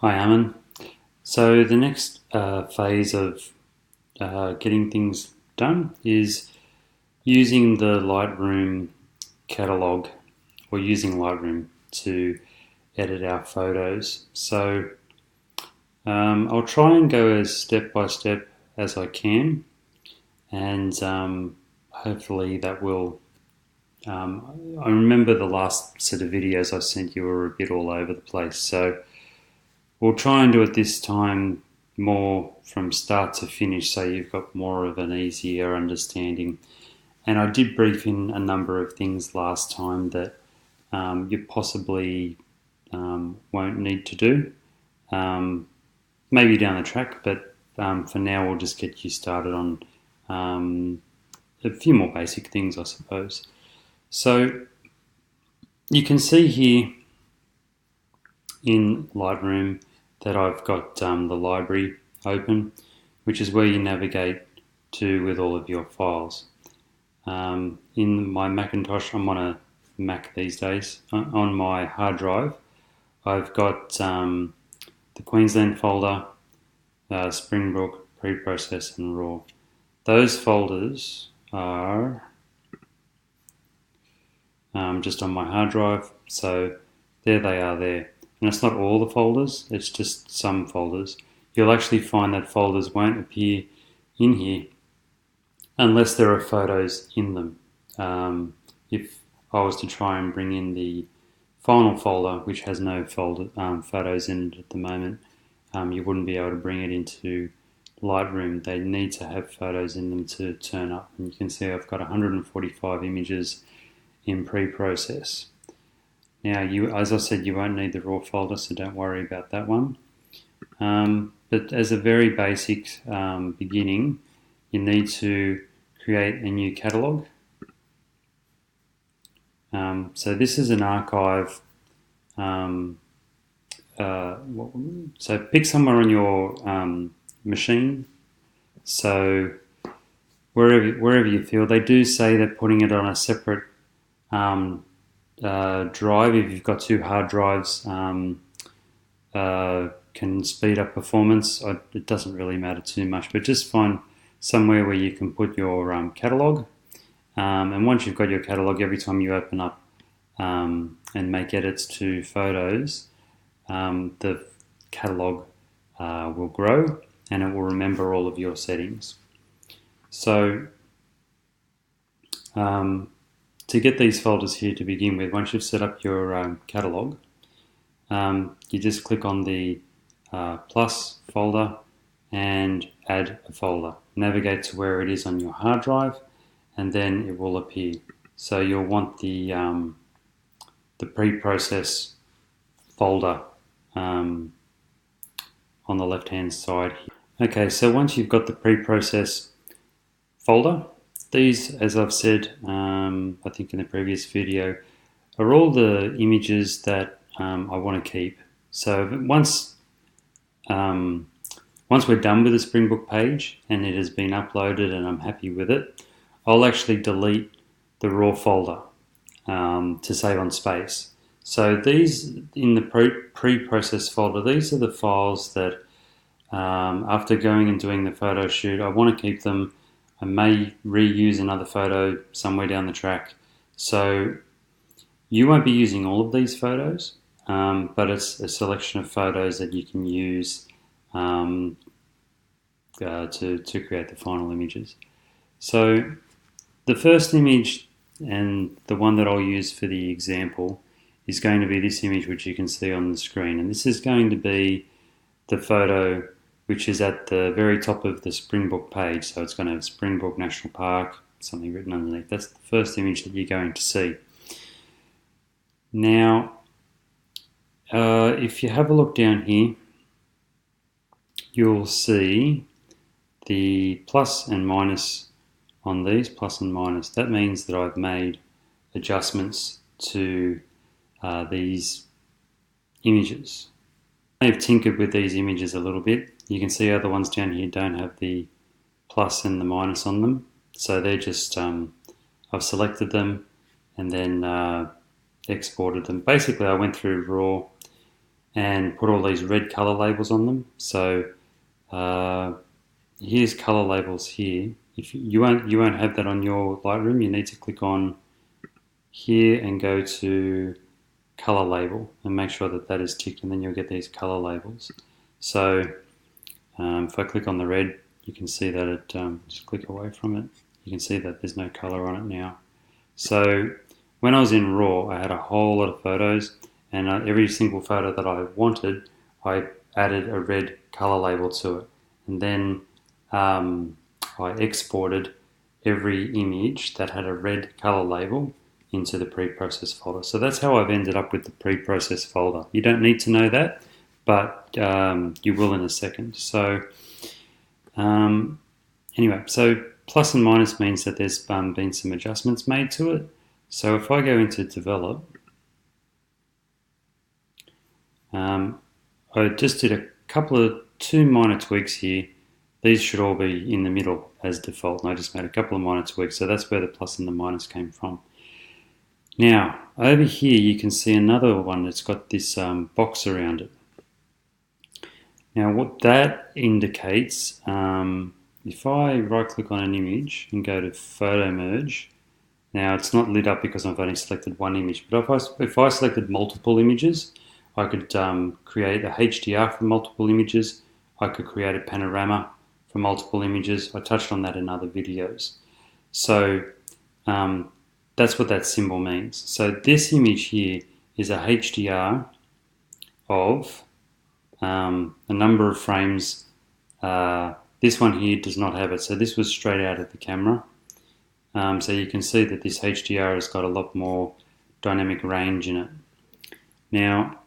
Hi, Aman. So the next phase of getting things done is using the Lightroom catalog or using Lightroom to edit our photos. So I'll try and go as step by step as I can, and hopefully that will. I remember the last set of videos I sent you were a bit all over the place, so we'll try and do it this time more from start to finish so you've got more of an easier understanding. And I did brief in a number of things last time that you possibly won't need to do, maybe down the track, but for now we'll just get you started on a few more basic things, I suppose. So you can see here in Lightroom that I've got the library open, which is where you navigate to with all of your files. In my Macintosh, I'm on a Mac these days. On my hard drive, I've got the Queensland folder, Springbrook, Preprocess and Raw. Those folders are just on my hard drive, so there they are there. And it's not all the folders, it's just some folders. You'll actually find that folders won't appear in here unless there are photos in them. If I was to try and bring in the final folder, which has no photos in it at the moment, you wouldn't be able to bring it into Lightroom. They need to have photos in them to turn up. And you can see I've got 145 images in pre-process. Now, as I said, you won't need the raw folder, so don't worry about that one. But as a very basic beginning, you need to create a new catalog. So this is an archive. So pick somewhere on your machine. So wherever you feel, they do say that putting it on a separate drive, if you've got two hard drives, can speed up performance. It doesn't really matter too much, but just find somewhere where you can put your catalog. And once you've got your catalog, every time you open up and make edits to photos, the catalog will grow and it will remember all of your settings. So to get these folders here to begin with, once you've set up your catalog, you just click on the plus folder and add a folder. Navigate to where it is on your hard drive and then it will appear. So you'll want the pre-process folder on the left hand side here. Okay, so once you've got the pre-process folder, these, as I've said, I think in the previous video, are all the images that I want to keep. So once we're done with the Springbrook page and it has been uploaded and I'm happy with it, I'll actually delete the raw folder to save on space. So these, in the pre-process folder, these are the files that after going and doing the photo shoot, I want to keep them. I may reuse another photo somewhere down the track. So you won't be using all of these photos, but it's a selection of photos that you can use to create the final images. So the first image, and the one that I'll use for the example, is going to be this image which you can see on the screen. And this is going to be the photo which is at the very top of the Springbrook page. So it's going to have Springbrook National Park, something written underneath. That's the first image that you're going to see. Now, if you have a look down here, you'll see the plus and minus on these, plus and minus. That means that I've made adjustments to these images. I've tinkered with these images a little bit. You can see other ones down here don't have the plus and the minus on them. So they're just, I've selected them and then exported them. Basically, I went through RAW and put all these red color labels on them. So here's color labels here. If you won't have that on your Lightroom, you need to click on here and go to color label and make sure that that is ticked, and then you'll get these color labels. So if I click on the red, you can see that it, just click away from it, you can see that there's no color on it now. So when I was in RAW, I had a whole lot of photos, and every single photo that I wanted, I added a red color label to it. And then I exported every image that had a red color label into the pre-process folder. So that's how I've ended up with the pre-process folder. You don't need to know that, but you will in a second. So anyway, so plus and minus means that there's been some adjustments made to it. So if I go into develop, I just did two minor tweaks here. These should all be in the middle as default, and I just made a couple of minor tweaks. So that's where the plus and the minus came from. Now, over here you can see another one that's got this box around it. Now what that indicates, if I right click on an image and go to photo merge, now it's not lit up because I've only selected one image, but if I selected multiple images, I could create a HDR for multiple images. I could create a panorama for multiple images. I touched on that in other videos. So that's what that symbol means. So this image here is a HDR of a number of frames. This one here does not have it, so this was straight out of the camera. So you can see that this HDR has got a lot more dynamic range in it. Now,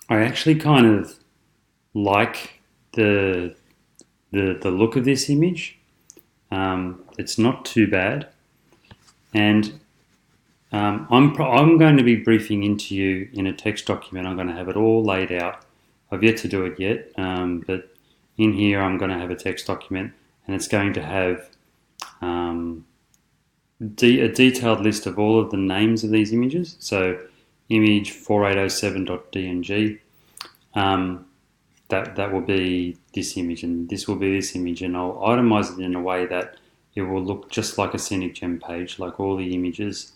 I actually kind of like the look of this image. It's not too bad, and I'm going to be briefing into you in a text document. I'm going to have it all laid out. I've yet to do it yet, but in here I'm going to have a text document, and it's going to have a detailed list of all of the names of these images. So image 4807.dng, that will be this image, and this will be this image, and I'll itemize it in a way that it will look just like a ScenicGem page, like all the images,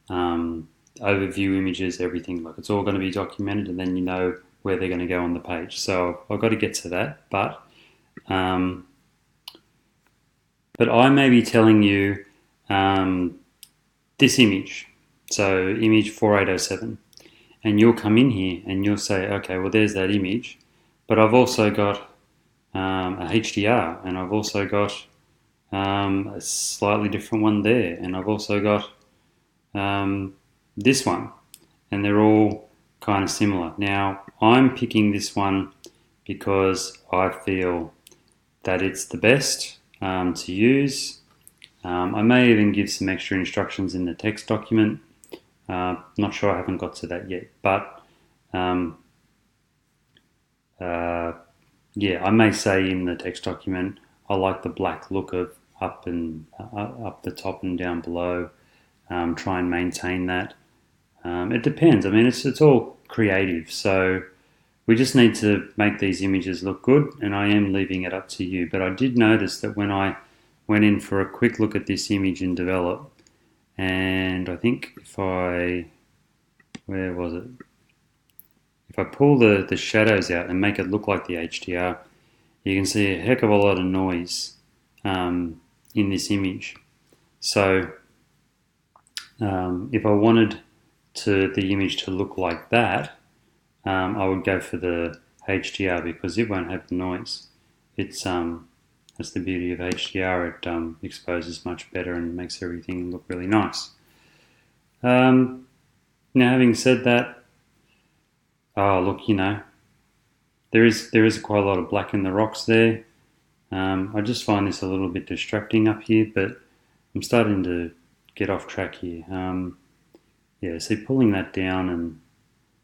overview images, everything. Like it's all going to be documented, and then you know where they're going to go on the page. So I've got to get to that, but I may be telling you this image, so image 4807, and you'll come in here and you'll say, okay, well there's that image, but I've also got a HDR, and I've also got a slightly different one there, and I've also got this one, and they're all kind of similar. Now I'm picking this one because I feel that it's the best to use. I may even give some extra instructions in the text document. Not sure, I haven't got to that yet, but yeah, I may say in the text document I like the black look of up the top and down below. Try and maintain that. It depends. I mean, it's all creative, so we just need to make these images look good, and I am leaving it up to you. But I did notice that when I went in for a quick look at this image in Develop, and I think where was it? If I pull the shadows out and make it look like the HDR, you can see a heck of a lot of noise in this image. So if I wanted the image to look like that, I would go for the HDR because it won't have the noise. That's the beauty of HDR. It exposes much better and makes everything look really nice. Now, having said that, oh look, there is quite a lot of black in the rocks there. I just find this a little bit distracting up here, but I'm starting to get off track here. Yeah, see, pulling that down and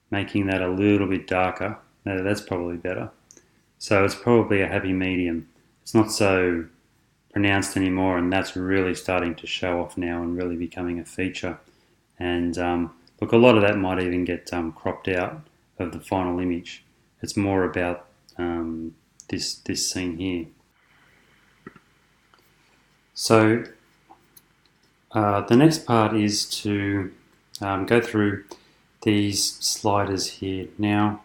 making that a little bit darker, that's probably better. So it's probably a happy medium. It's not so pronounced anymore, and that's really starting to show off now and really becoming a feature. And look, a lot of that might even get cropped out the final image. It's more about this scene here. So the next part is to go through these sliders here. Now,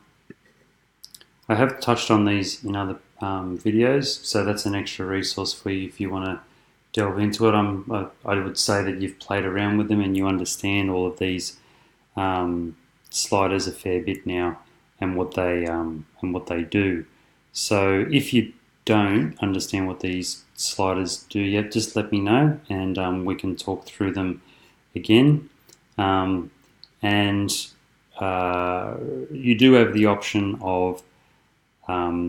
I have touched on these in other videos, so that's an extra resource for you if you want to delve into it. I would say that you've played around with them and you understand all of these sliders a fair bit now and what they do. So if you don't understand what these sliders do yet, just let me know and we can talk through them again. And you do have the option of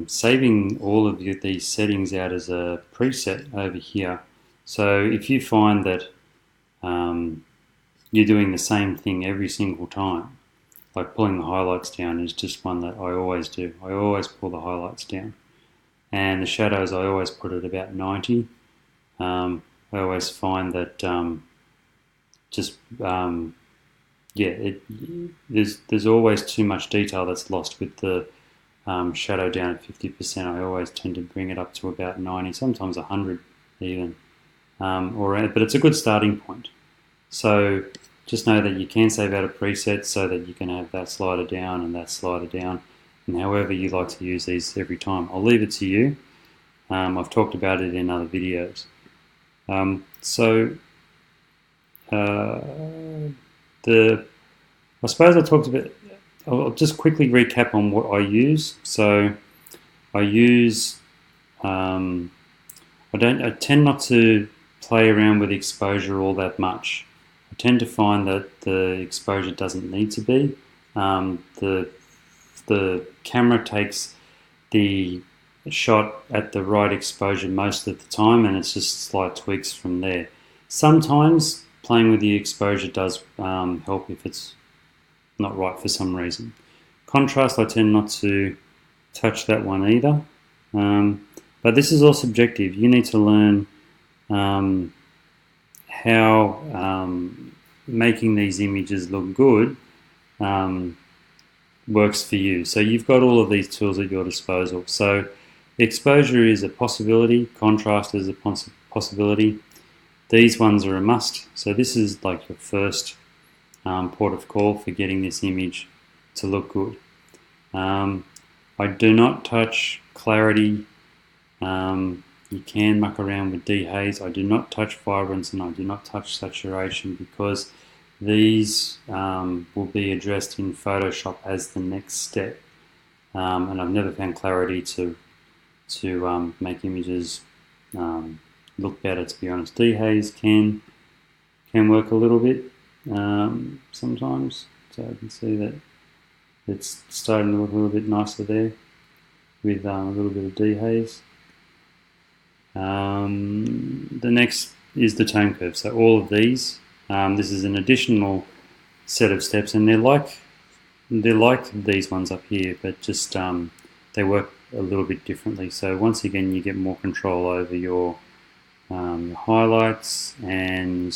saving all of these settings out as a preset over here. So if you find that you're doing the same thing every single time, like pulling the highlights down is just one that I always do. I always pull the highlights down. And the shadows I always put at about 90. I always find that there's always too much detail that's lost with the shadow down at 50%. I always tend to bring it up to about 90, sometimes 100 even. But it's a good starting point. So just know that you can save out a preset so that you can have that slider down and that slider down, and however you like to use these every time. I'll leave it to you. I've talked about it in other videos. I suppose I talked a bit. I'll just quickly recap on what I use. So I use. I tend not to play around with exposure all that much. I tend to find that the exposure doesn't need to be. The camera takes the shot at the right exposure most of the time, and it's just slight tweaks from there. Sometimes playing with the exposure does help if it's not right for some reason. Contrast, I tend not to touch that one either. But this is all subjective. You need to learn how making these images look good works for you. So you've got all of these tools at your disposal. So exposure is a possibility, contrast is a possibility. These ones are a must. So this is like your first port of call for getting this image to look good. I do not touch clarity. You can muck around with dehaze. I do not touch vibrance and I do not touch saturation because these will be addressed in Photoshop as the next step. And I've never found clarity to make images look better, to be honest. Dehaze can work a little bit sometimes. So I can see that it's starting to look a little bit nicer there with a little bit of dehaze. The next is the tone curve. So all of these, this is an additional set of steps, and they're like these ones up here, but just they work a little bit differently. So once again, you get more control over your highlights and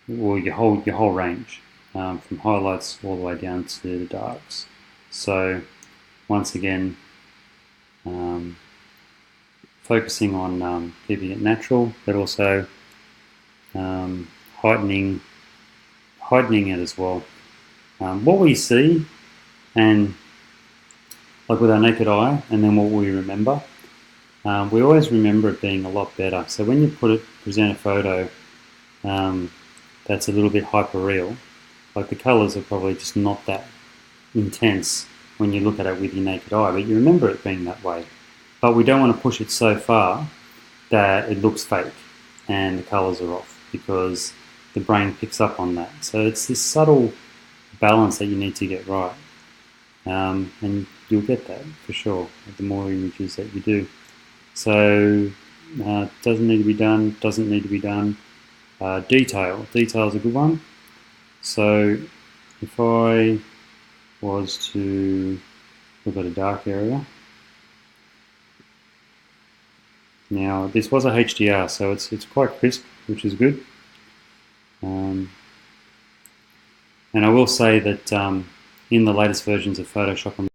your whole range, from highlights all the way down to the darks. So once again, focusing on keeping it natural, but also heightening it as well. What we see, and like with our naked eye, and then what we remember, we always remember it being a lot better. So when you present a photo that's a little bit hyper-real, like the colours are probably just not that intense when you look at it with your naked eye, but you remember it being that way. But we don't want to push it so far that it looks fake and the colours are off, because the brain picks up on that. So it's this subtle balance that you need to get right. And you'll get that for sure, the more images that you do. So doesn't need to be done, doesn't need to be done. Detail is a good one. So if I was to look at a dark area, now this was a HDR, so it's quite crisp, which is good. And I will say that in the latest versions of Photoshop.